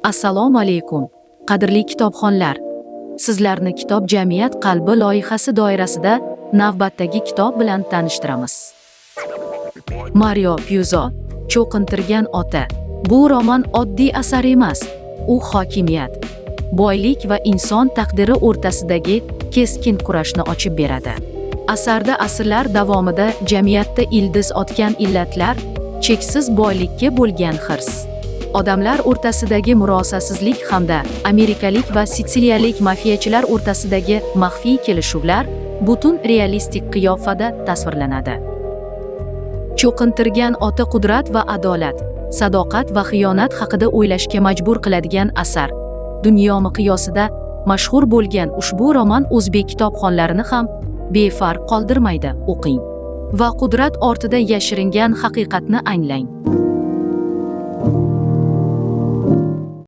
Assalomu alaykum, qadrli kitobxonlar. Sizlarni Kitob jamiyat qalbi loyihasi doirasida navbatdagi kitob bilan tanishtiramiz. Mario Puzo, Cho'qintirgan ota. Bu roman oddiy asar emas. U hokimiyat, boylik va inson taqdiri o'rtasidagi keskin kurashni ochib beradi. Asarda asrlar davomida jamiyatda ildiz otgan illatlar, cheksiz boylikka bo'lgan hirs, odamlar o'rtasidagi murosasizlik hamda amerikalik va sitsiliyalik mafiyachilar o'rtasidagi maxfiy kelishuvlar butun realistik qiyofada tasvirlanadi. Cho'qintirgan ota qudrat va adolat, sadoqat va xiyonat haqida o'ylashga majbur qiladigan asar. Dunyo miqyosida mashhur bo'lgan ushbu roman o'zbek kitobxonlarini ham befarq qoldirmaydi. O'qing va qudrat ortida yashiringan haqiqatni anglang.